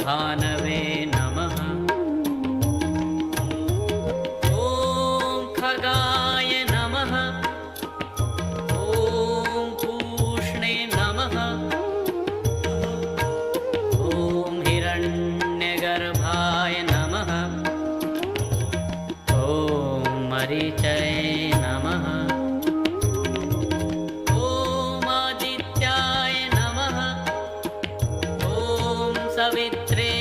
भानवे नमः। ॐ खगाय नमः। ॐ पूष्णे नमः। ॐ हिरण्यगर्भाय नमः। ॐ मरीचये नमः। ॐ आदित्याय नमः। ॐ सवित्रे